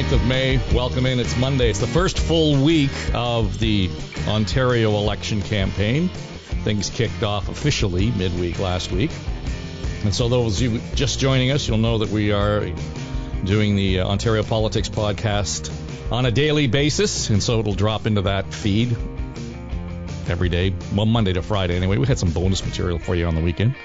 9th of May. Welcome in. It's Monday. It's the first full week of the Ontario election campaign. Things kicked off officially midweek last week. And so those of you just joining us, you'll know that we are doing the Ontario Politics podcast on a daily basis. And so it'll drop into that feed every day. Well, Monday to Friday anyway. We had some bonus material for you on the weekend.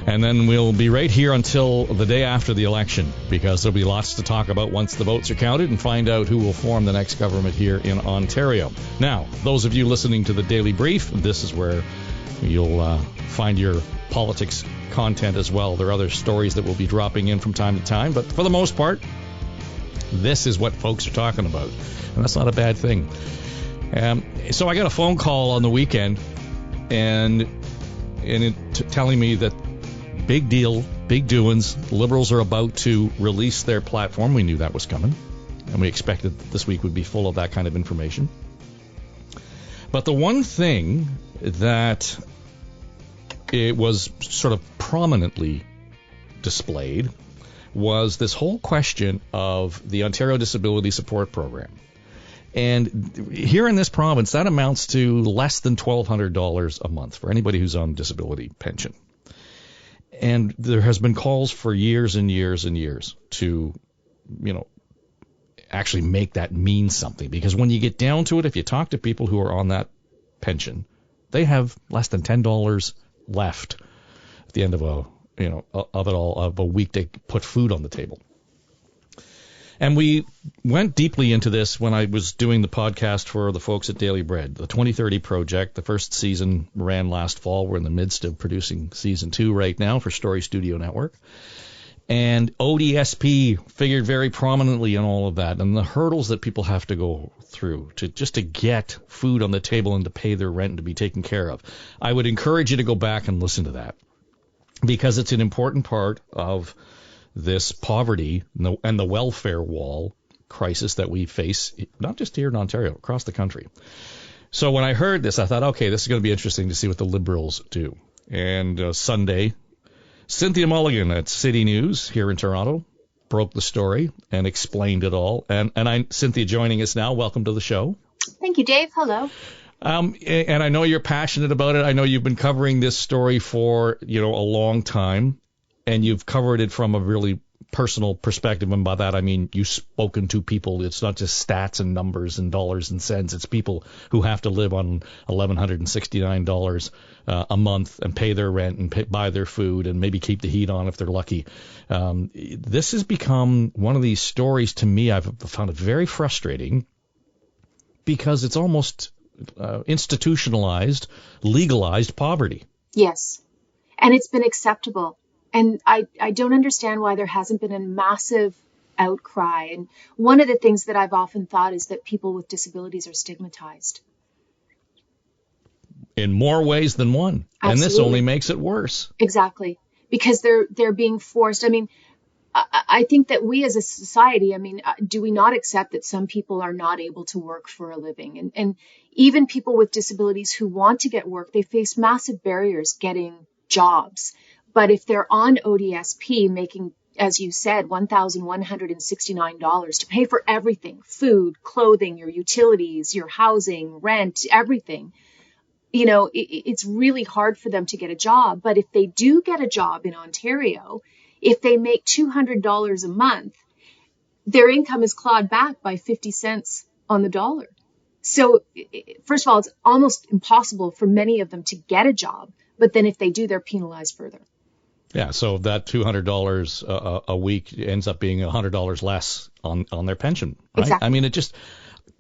And then we'll be right here until the day after the election, because there'll be lots to talk about once the votes are counted and find out who will form the next government here in Ontario. Now, those of you listening to the Daily Brief, this is where you'll find your politics content as well. There are other stories that will be dropping in from time to time, but for the most part, this is what folks are talking about, and that's not a bad thing. So I got a phone call on the weekend, and telling me that big deal, big doings. Liberals are about to release their platform. We knew that was coming, and we expected this week would be full of that kind of information. But the one thing that it was sort of prominently displayed was this whole question of the Ontario Disability Support Program. And here in this province, that amounts to less than $1,200 a month for anybody who's on disability pension. And there has been calls for years and years and years to, actually make that mean something. Because when you get down to it, if you talk to people who are on that pension, they have less than $10 left at the end of a week to put food on the table. And we went deeply into this when I was doing the podcast for the folks at Daily Bread, the 2030 project. The first season ran last fall. We're in the midst of producing season 2 right now for Story Studio Network. And ODSP figured very prominently in all of that, and the hurdles that people have to go through to get food on the table and to pay their rent and to be taken care of. I would encourage you to go back and listen to that, because it's an important part of this poverty and the welfare wall crisis that we face, not just here in Ontario, across the country. So when I heard this, I thought, okay, this is going to be interesting to see what the Liberals do. And Sunday, Cynthia Mulligan at City News here in Toronto broke the story and explained it all. And Cynthia joining us now. Welcome to the show. Thank you, Dave. Hello. And I know you're passionate about it. I know you've been covering this story for, a long time. And you've covered it from a really personal perspective. And by that, I mean you've spoken to people. It's not just stats and numbers and dollars and cents. It's people who have to live on $1,169 a month and pay their rent and buy their food and maybe keep the heat on if they're lucky. This has become one of these stories, to me, I've found it very frustrating, because it's almost institutionalized, legalized poverty. Yes. And it's been acceptable. And I don't understand why there hasn't been a massive outcry. And one of the things that I've often thought is that people with disabilities are stigmatized. In more ways than one. Absolutely. And this only makes it worse. Exactly. Because they're being forced. I mean, I think that we as a society, do we not accept that some people are not able to work for a living? And even people with disabilities who want to get work, they face massive barriers getting jobs. But if they're on ODSP making, as you said, $1,169 to pay for everything, food, clothing, your utilities, your housing, rent, everything, it's really hard for them to get a job. But if they do get a job in Ontario, if they make $200 a month, their income is clawed back by 50 cents on the dollar. So first of all, it's almost impossible for many of them to get a job. But then if they do, they're penalized further. Yeah, so that $200 a week ends up being $100 less on their pension, right? Exactly. I mean, it just,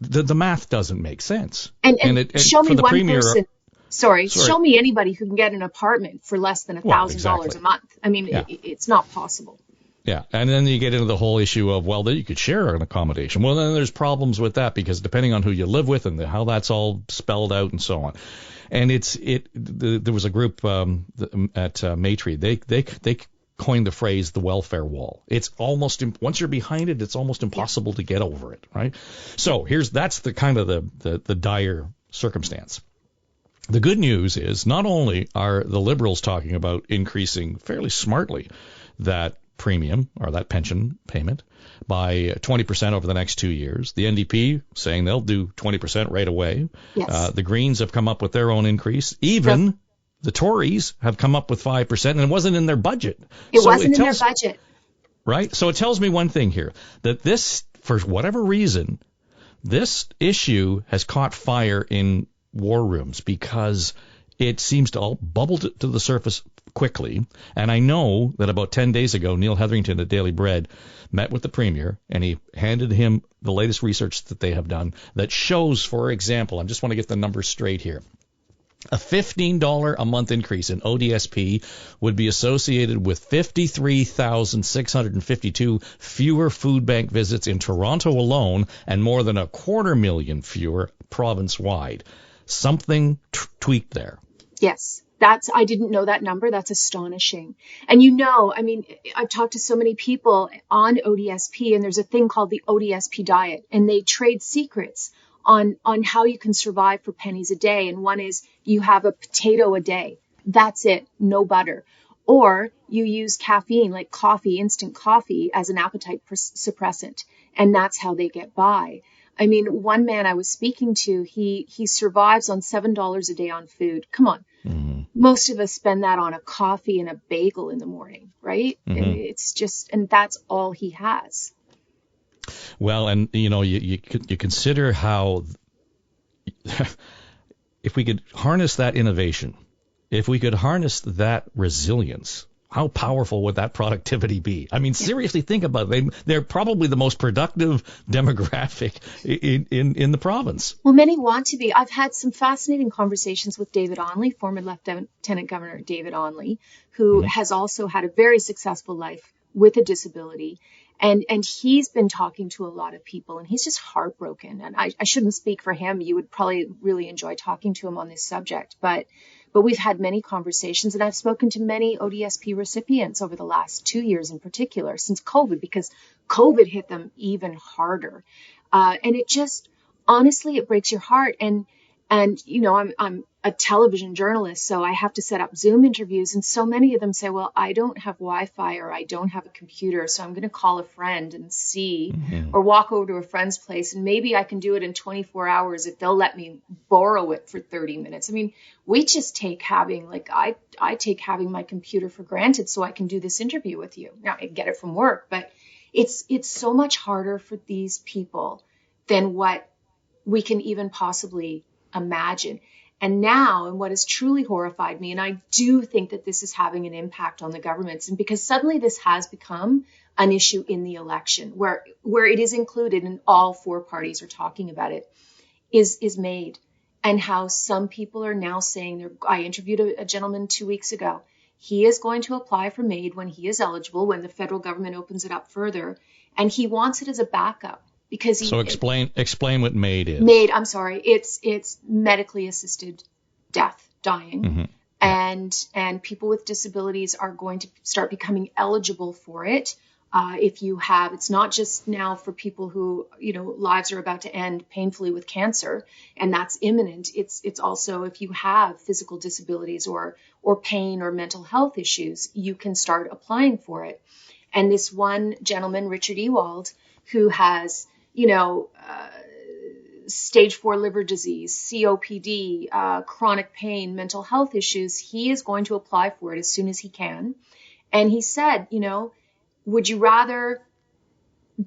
the math doesn't make sense. And show me one person, show me anybody who can get an apartment for less than $1,000 a month. I mean, yeah. It's not possible. Yeah, and then you get into the whole issue of, then you could share an accommodation. Well, then there's problems with that, because depending on who you live with and how that's all spelled out and so on. And there was a group at Maitre. They coined the phrase the welfare wall. It's almost, once you're behind it, it's almost impossible to get over it, right? So that's the kind of the dire circumstance. The good news is not only are the Liberals talking about increasing fairly smartly that premium, or that pension payment, by 20% over the next 2 years. The NDP saying they'll do 20% right away. Yes. The Greens have come up with their own increase. Even the Tories have come up with 5%, and it wasn't in their budget. It wasn't in their budget. Right? So it tells me one thing here, that this, for whatever reason, this issue has caught fire in war rooms because it seems to all bubble to the surface quickly. And I know that about 10 days ago, Neil Hetherington at Daily Bread met with the Premier, and he handed him the latest research that they have done that shows, for example, I just want to get the numbers straight here, a $15 a month increase in ODSP would be associated with 53,652 fewer food bank visits in Toronto alone, and more than 250,000 fewer province-wide. Something tweaked there. Yes. I didn't know that number. That's astonishing. And I mean, I've talked to so many people on ODSP, and there's a thing called the ODSP diet, and they trade secrets on how you can survive for pennies a day. And one is you have a potato a day. That's it. No butter. Or you use caffeine, like coffee, instant coffee, as an appetite suppressant. And that's how they get by. I mean, one man I was speaking to, he survives on $7 a day on food. Come on. Mm-hmm. Most of us spend that on a coffee and a bagel in the morning, right? Mm-hmm. It's just, and that's all he has. Well, and you consider how if we could harness that innovation, if we could harness that resilience, how powerful would that productivity be? I mean, seriously, think about it. They're probably the most productive demographic in the province. Well, many want to be. I've had some fascinating conversations with David Onley, former Lieutenant Governor David Onley, who has also had a very successful life with a disability. And he's been talking to a lot of people, and he's just heartbroken. And I shouldn't speak for him. You would probably really enjoy talking to him on this subject. But we've had many conversations, and I've spoken to many ODSP recipients over the last 2 years in particular, since COVID, because COVID hit them even harder. And it just, honestly, it breaks your heart. And I'm a television journalist, so I have to set up Zoom interviews. And so many of them say, well, I don't have Wi-Fi or I don't have a computer, so I'm going to call a friend and see, or walk over to a friend's place, and maybe I can do it in 24 hours if they'll let me borrow it for 30 minutes. I mean, we just take having, I take having my computer for granted so I can do this interview with you. Now, I get it from work, but it's so much harder for these people than what we can even possibly imagine. And now, and what has truly horrified me, and I do think that this is having an impact on the governments, and because suddenly this has become an issue in the election where it is included and all four parties are talking about it, is MAID, and how some people are now saying, I interviewed a gentleman 2 weeks ago. He is going to apply for MAID when he is eligible, when the federal government opens it up further, and he wants it as a backup. So explain what MAID is. MAID, I'm sorry, it's medically assisted death, dying, and people with disabilities are going to start becoming eligible for it. If you have, it's not just now for people who lives are about to end painfully with cancer, and that's imminent. It's also if you have physical disabilities or pain or mental health issues, you can start applying for it. And this one gentleman, Richard Ewald, who has stage 4 liver disease, COPD, chronic pain, mental health issues, he is going to apply for it as soon as he can. And he said, would you rather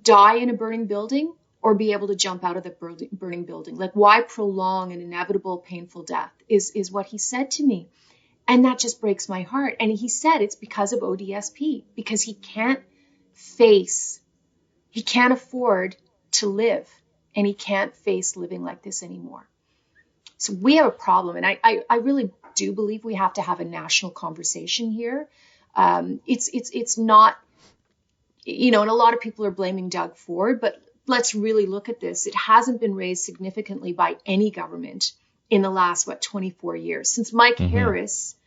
die in a burning building or be able to jump out of the burning building? Like, why prolong an inevitable, painful death is what he said to me. And that just breaks my heart. And he said it's because of ODSP, because he can't afford to live, and he can't face living like this anymore. So we have a problem, and I really do believe we have to have a national conversation here. It's not, and a lot of people are blaming Doug Ford, but let's really look at this. It hasn't been raised significantly by any government in the last, 24 years. Since Mike Harris,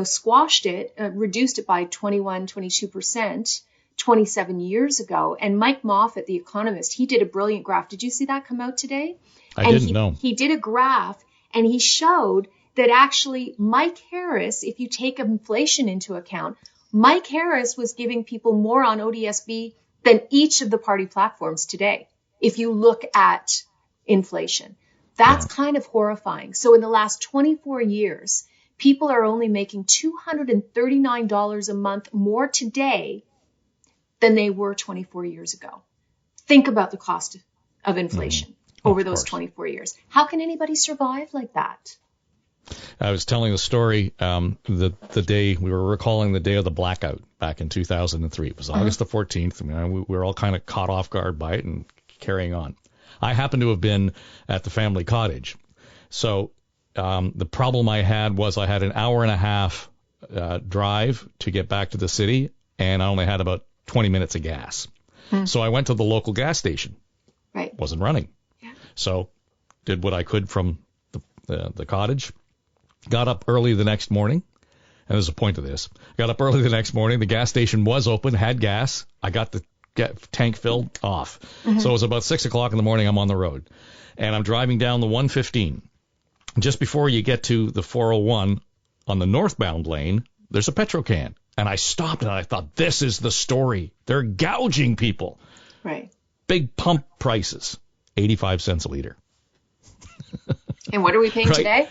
squashed it, reduced it by 22%, 27 years ago. And Mike Moffat, the economist, he did a brilliant graph. Did you see that come out today? I didn't know. He did a graph, and he showed that actually Mike Harris, if you take inflation into account, Mike Harris was giving people more on ODSP than each of the party platforms today. If you look at inflation, that's kind of horrifying. So in the last 24 years, people are only making $239 a month more today than they were 24 years ago. Think about the cost of inflation over those 24 years. How can anybody survive like that? I was telling the story the day, we were recalling the day of the blackout back in 2003. It was August the 14th. We were all kind of caught off guard by it and carrying on. I happened to have been at the family cottage. So the problem I had was I had an hour and a half drive to get back to the city, and I only had about 20 minutes of gas. So I went to the local gas station. Right. Wasn't running. Yeah. So did what I could from the cottage. Got up early the next morning, and there's a point to this. Got up early the next morning. The gas station was open, had gas. I got the tank filled off. So it was about 6 o'clock in the morning. I'm on the road, and I'm driving down the 115. Just before you get to the 401 on the northbound lane, there's a Petro-Can. And I stopped and I thought, this is the story. They're gouging people. Right. Big pump prices, 85 cents a liter. And what are we paying today?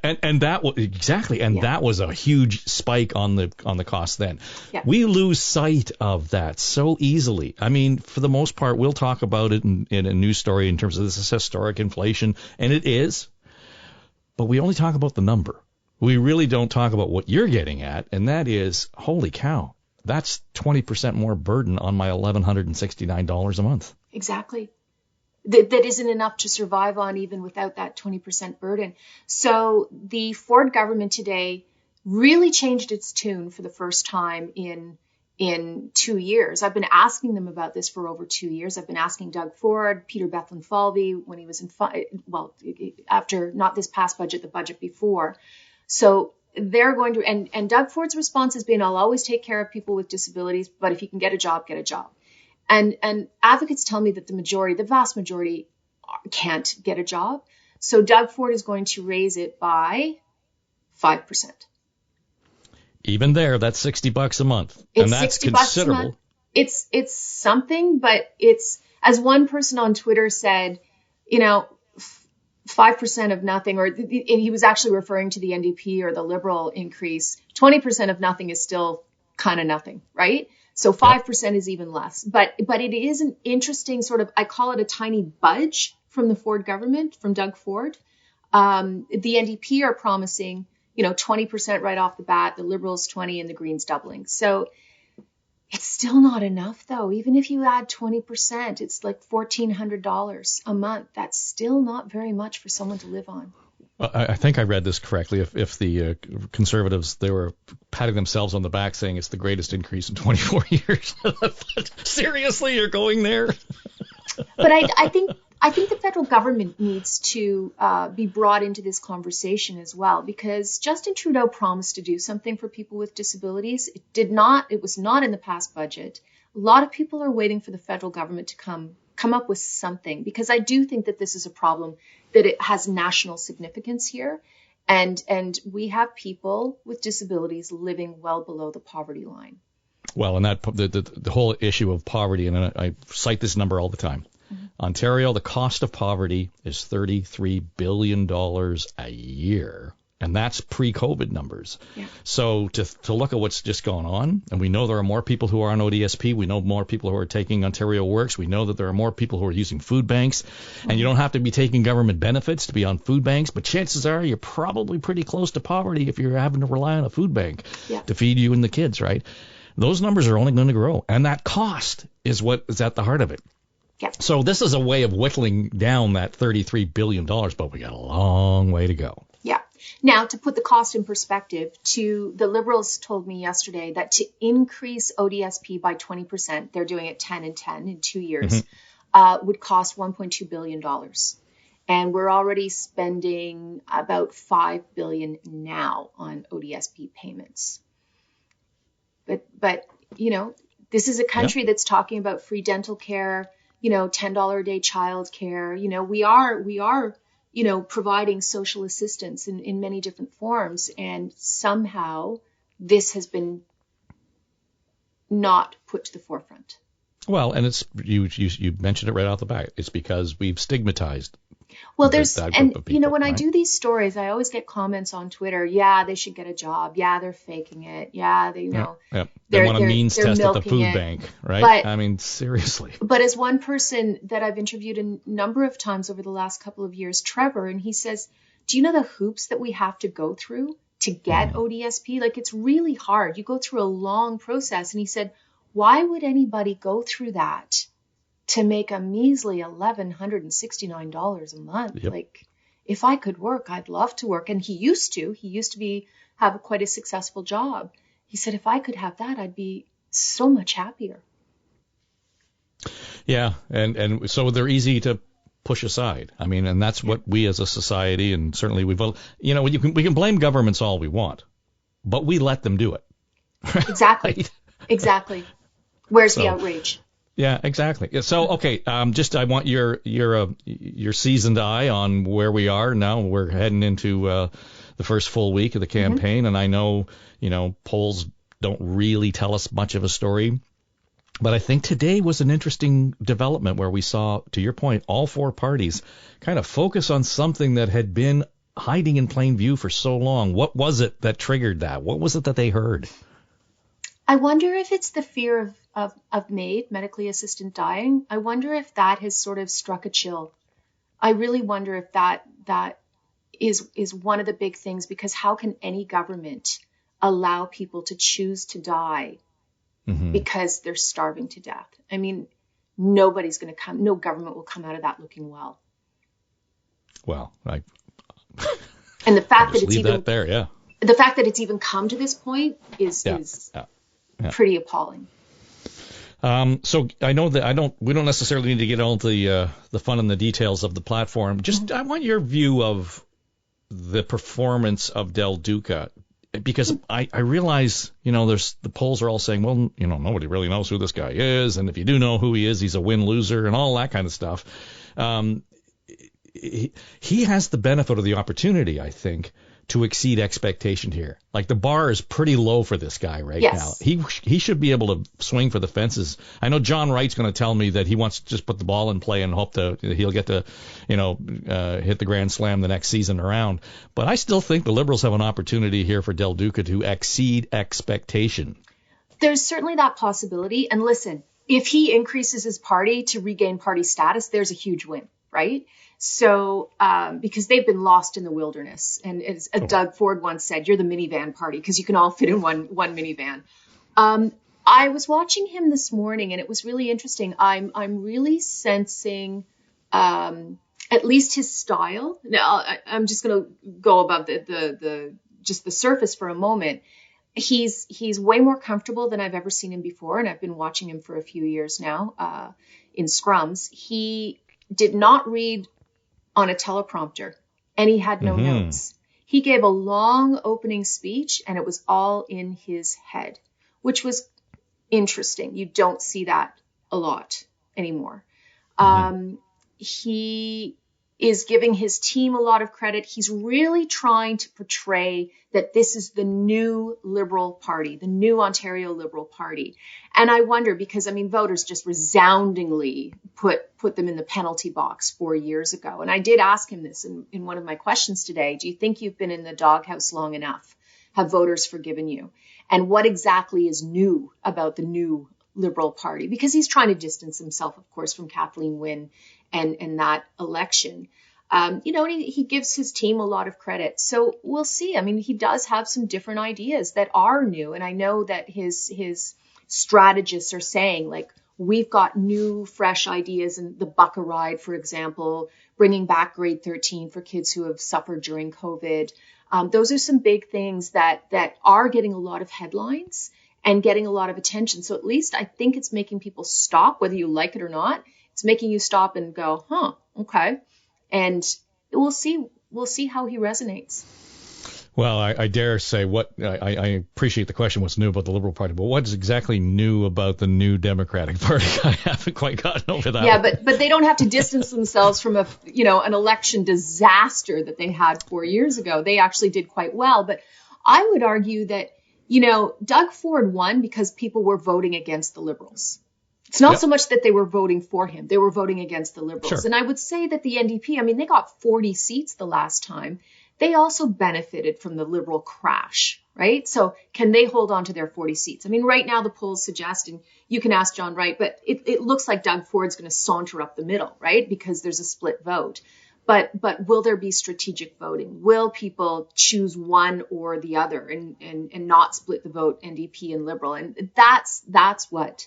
and that was exactly, and that was a huge spike on the cost then. Yeah. We lose sight of that so easily. I mean, for the most part, we'll talk about it in a news story in terms of this is historic inflation, and it is. But we only talk about the number. We really don't talk about what you're getting at, and that is, holy cow, that's 20% more burden on my $1,169 a month. Exactly. That isn't enough to survive on even without that 20% burden. So the Ford government today really changed its tune for the first time in 2 years. I've been asking them about this for over 2 years. I've been asking Doug Ford, Peter Bethlen-Falvey when he was after not this past budget, the budget before. So they're going to, and Doug Ford's response has been, I'll always take care of people with disabilities, but if you can get a job, get a job. And advocates tell me that the vast majority can't get a job. So Doug Ford is going to raise it by 5%. Even there, that's $60 a month. It's and that's $60 considerable. A month. It's something, but it's, as one person on Twitter said, 5% of nothing, and he was actually referring to the NDP or the Liberal increase. 20% of nothing is still kind of nothing, right? So 5% is even less. But it is an interesting sort of, I call it a tiny budge from the Ford government, from Doug Ford. The NDP are promising, 20% right off the bat, the Liberals 20% and the Greens doubling. So it's still not enough, though. Even if you add 20%, it's like $1,400 a month. That's still not very much for someone to live on. Well, I think I read this correctly. If the Conservatives, they were patting themselves on the back saying it's the greatest increase in 24 years. Seriously, you're going there? But I think the federal government needs to be brought into this conversation as well, because Justin Trudeau promised to do something for people with disabilities. It was not in the past budget. A lot of people are waiting for the federal government to come up with something, because I do think that this is a problem, that it has national significance here. And we have people with disabilities living well below the poverty line. Well, and that the whole issue of poverty, and I cite this number all the time. Mm-hmm. Ontario, the cost of poverty is $33 billion a year. And that's pre-COVID numbers. Yeah. So to look at what's just gone on, and we know there are more people who are on ODSP. We know more people who are taking Ontario Works. We know that there are more people who are using food banks. Mm-hmm. And you don't have to be taking government benefits to be on food banks, but chances are you're probably pretty close to poverty if you're having to rely on a food bank to feed you and the kids, right? Those numbers are only going to grow. And that cost is what is at the heart of it. Yeah. So this is a way of whittling down that $33 billion, but we got a long way to go. Yeah. Now, to put the cost in perspective, the Liberals told me yesterday that to increase ODSP by 20%, they're doing it 10 and 10 in 2 years, would cost $1.2 billion. And we're already spending about $5 billion now on ODSP payments. But this is a country that's talking about free dental care, $10 a day child care. We are providing social assistance in many different forms. And somehow this has been not put to the forefront. Well, and it's you mentioned it right off the bat. It's because we've stigmatized. Well, that group of people, when right? I do these stories, I always get comments on Twitter. Yeah, they should get a job. Yeah, they're faking it. Yeah, they They want a means test at the food it. bank, right? But, I mean, seriously. But as one person that I've interviewed a number of times over the last couple of years, Trevor, and he says, do you know the hoops that we have to go through to get ODSP? Like, it's really hard. You go through a long process. And he said, why would anybody go through that to make a measly $1,169 a month? Yep. Like, if I could work, I'd love to work. And he used to have quite a successful job. He said, if I could have that, I'd be so much happier. Yeah. And so they're easy to push aside. I mean, and that's what we as a society, and certainly we can blame governments all we want, but we let them do it. Exactly. Right? Exactly. Where's the outrage? Yeah, exactly. So, okay, I want your seasoned eye on where we are now. We're heading into the first full week of the campaign, and I know, polls don't really tell us much of a story, but I think today was an interesting development where we saw, to your point, all four parties kind of focus on something that had been hiding in plain view for so long. What was it that triggered that? What was it that they heard? I wonder if it's the fear of MAID, medically assisted dying. I wonder if that has sort of struck a chill. I really wonder if that is one of the big things, because how can any government allow people to choose to die because they're starving to death? I mean, no government will come out of that looking well. Well, and the fact that the fact that it's even come to this point is pretty appalling. So I know that we don't necessarily need to get all the fun and the details of the platform. Just I want your view of the performance of Del Duca, because I realize, there's the polls are all saying, well, nobody really knows who this guy is, and if you do know who he is, he's a win-loser and all that kind of stuff. He has the benefit of the opportunity, I think, to exceed expectation here. Like, the bar is pretty low for this guy now. He should be able to swing for the fences. I know John Wright's going to tell me that he wants to just put the ball in play and hope he'll get to, hit the grand slam the next season around. But I still think the Liberals have an opportunity here for Del Duca to exceed expectation. There's certainly that possibility. And listen, if he increases his party to regain party status, there's a huge win, right? So, because they've been lost in the wilderness. And as Doug Ford once said, you're the minivan party because you can all fit in one minivan. I was watching him this morning, and it was really interesting. I'm really sensing, at least his style. Now, I'm just going to go above the surface for a moment. He's way more comfortable than I've ever seen him before. And I've been watching him for a few years now, in scrums. He did not read on a teleprompter, and he had no notes. He gave a long opening speech, and it was all in his head, which was interesting. You don't see that a lot anymore. He is giving his team a lot of credit. He's really trying to portray that this is the new Liberal Party, the new Ontario Liberal Party. And I wonder, because, voters just resoundingly put them in the penalty box 4 years ago. And I did ask him this in one of my questions today. Do you think you've been in the doghouse long enough? Have voters forgiven you? And what exactly is new about the new Liberal Party? Because he's trying to distance himself, of course, from Kathleen Wynne and that election. And he gives his team a lot of credit. So we'll see. He does have some different ideas that are new. And I know that his strategists are saying, like, we've got new, fresh ideas. And the Bucka Ride, for example, bringing back grade 13 for kids who have suffered during COVID. Those are some big things that are getting a lot of headlines and getting a lot of attention. So at least I think it's making people stop, whether you like it or not. It's making you stop and go, okay. And we'll see how he resonates. Well, I dare say I appreciate the question, what's new about the Liberal Party, but what's exactly new about the new Democratic Party? I haven't quite gotten over that. Yeah, but they don't have to distance themselves from an election disaster that they had 4 years ago. They actually did quite well. But I would argue that Doug Ford won because people were voting against the Liberals. It's not so much that they were voting for him. They were voting against the Liberals. Sure. And I would say that the NDP, they got 40 seats the last time. They also benefited from the Liberal crash, right? So can they hold on to their 40 seats? Right now the polls suggest, and you can ask John Wright, but it looks like Doug Ford's going to saunter up the middle, right? Because there's a split vote. But will there be strategic voting? Will people choose one or the other and not split the vote, NDP and Liberal? And that's what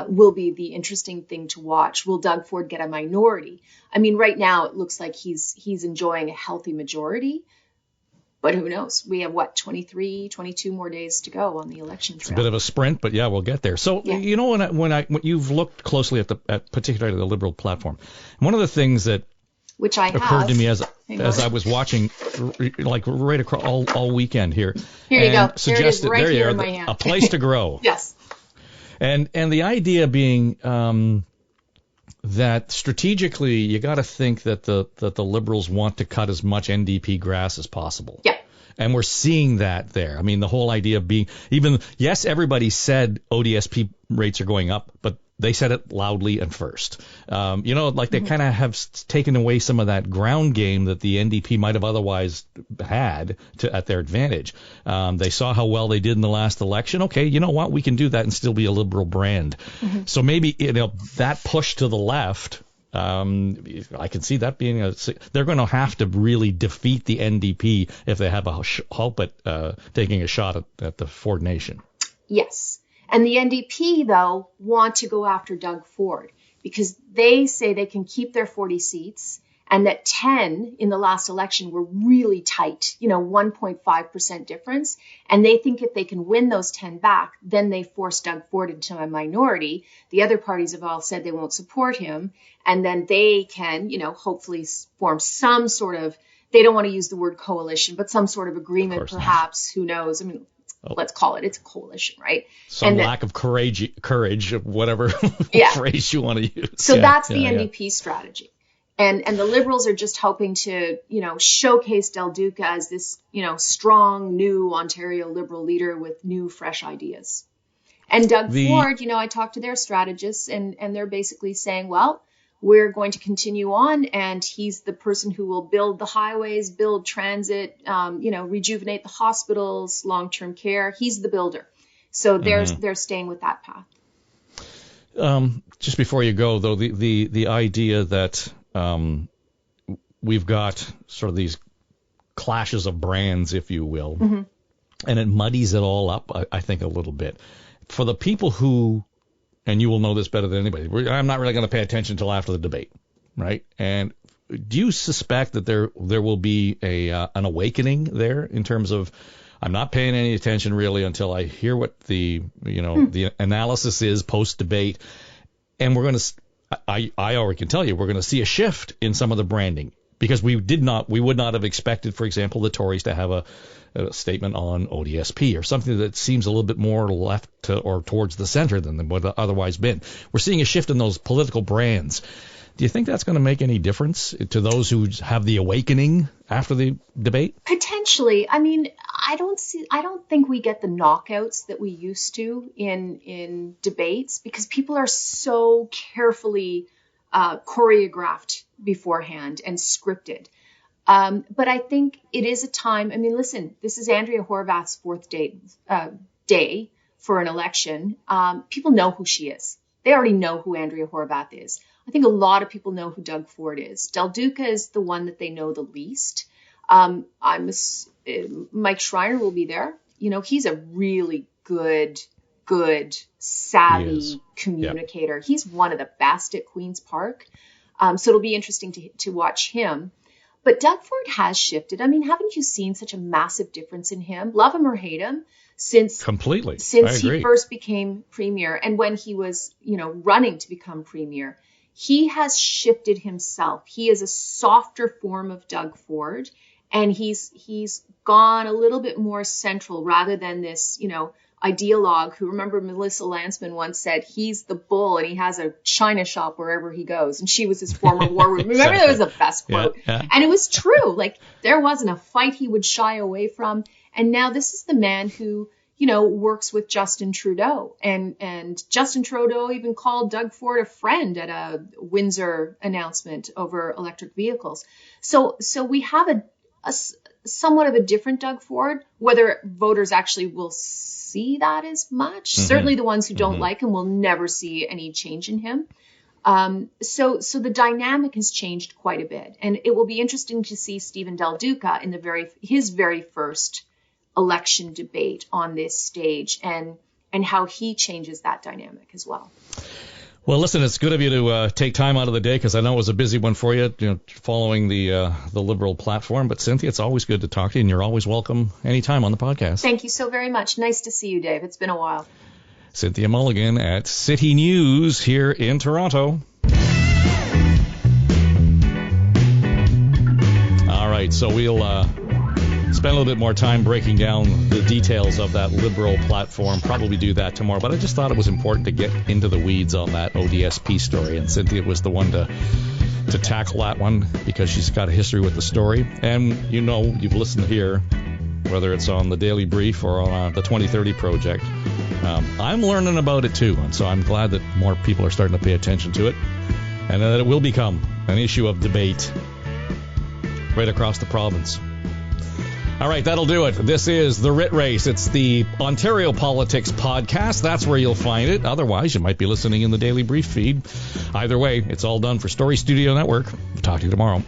will be the interesting thing to watch. Will Doug Ford get a minority? Right now it looks like he's enjoying a healthy majority, but who knows? We have 22 more days to go on the election trail. It's a bit of a sprint, but yeah, we'll get there. So when you've looked closely at particularly the Liberal platform, one of the things that which I occurred to me as I was watching, like right across all weekend here. Here you go. Suggested there it is, right here in my hand. A place to grow. Yes. And the idea being that strategically you got to think that the Liberals want to cut as much NDP grass as possible. Yeah. And we're seeing that there. The whole idea of being yes, everybody said ODSP rates are going up, but they said it loudly and first. They kind of have taken away some of that ground game that the NDP might have otherwise had at their advantage. They saw how well they did in the last election. Okay, you know what? We can do that and still be a Liberal brand. Mm-hmm. So maybe, that push to the left, I can see that being they're going to have to really defeat the NDP if they have a hope at taking a shot at the Ford Nation. Yes. And the NDP, though, want to go after Doug Ford because they say they can keep their 40 seats and that 10 in the last election were really tight, 1.5% difference. And they think if they can win those 10 back, then they force Doug Ford into a minority. The other parties have all said they won't support him. And then they can, hopefully form some sort of, they don't want to use the word coalition, but some sort of agreement, perhaps. Who knows? Let's call it. It's a coalition, right? Some lack of courage, whatever phrase you want to use. So that's the NDP strategy. And the Liberals are just hoping to, showcase Del Duca as this, strong, new Ontario Liberal leader with new, fresh ideas. And Doug Ford, I talked to their strategists and they're basically saying, well, we're going to continue on, and he's the person who will build the highways, build transit, rejuvenate the hospitals, long-term care. He's the builder. So they're staying with that path. Just before you go, though, the idea that we've got sort of these clashes of brands, if you will, mm-hmm. and it muddies it all up, I think, a little bit. For the people who, and you will know this better than anybody, I'm not really going to pay attention until after the debate, right? And do you suspect that there will be an awakening there in terms of, I'm not paying any attention really until I hear what the analysis is post-debate, and we're going to, I already can tell you, we're going to see a shift in some of the branding, because we would not have expected, for example, the Tories to have a statement on ODSP or something that seems a little bit more left or towards the center than would have otherwise been. We're seeing a shift in those political brands. Do you think that's going to make any difference to those who have the awakening after the debate? Potentially. I don't think we get the knockouts that we used to in debates, because people are so carefully choreographed beforehand and scripted. But I think it is a time. Listen, this is Andrea Horwath's fourth day for an election. People know who she is. They already know who Andrea Horwath is. I think a lot of people know who Doug Ford is. Del Duca is the one that they know the least. Mike Schreiner will be there. He's a really good, savvy communicator. Yep. He's one of the best at Queen's Park. So it'll be interesting to watch him. But Doug Ford has shifted. Haven't you seen such a massive difference in him? Love him or hate him, since he first became premier, and when he was, running to become premier, he has shifted himself. He is a softer form of Doug Ford, and he's gone a little bit more central rather than this, ideologue who, remember Melissa Landsman once said, he's the bull and he has a china shop wherever he goes. And she was his former war room. Remember, that was the best quote. Yeah. And it was true. Like, there wasn't a fight he would shy away from. And now this is the man who, works with Justin Trudeau. And Justin Trudeau even called Doug Ford a friend at a Windsor announcement over electric vehicles. So we have a somewhat of a different Doug Ford. Whether voters actually will see that as much, certainly the ones who don't like him will never see any change in him. So the dynamic has changed quite a bit, and it will be interesting to see Stephen Del Duca in his very first election debate on this stage, and how he changes that dynamic as well. Well, listen, it's good of you to take time out of the day, because I know it was a busy one for you, following the Liberal platform. But Cynthia, it's always good to talk to you, and you're always welcome anytime on the podcast. Thank you so very much. Nice to see you, Dave. It's been a while. Cynthia Mulligan at City News here in Toronto. All right, so we'll spend a little bit more time breaking down the details of that Liberal platform. Probably do that tomorrow, but I just thought it was important to get into the weeds on that ODSP story, and Cynthia was the one to tackle that one, because she's got a history with the story. And you've listened here, whether it's on the Daily Brief or on the 2030 Project. I'm learning about it too, and so I'm glad that more people are starting to pay attention to it, and that it will become an issue of debate right across the province. All right, that'll do it. This is the Writ Race. It's the Ontario Politics Podcast. That's where you'll find it. Otherwise, you might be listening in the Daily Brief feed. Either way, it's all done for Story Studio Network. We'll talk to you tomorrow.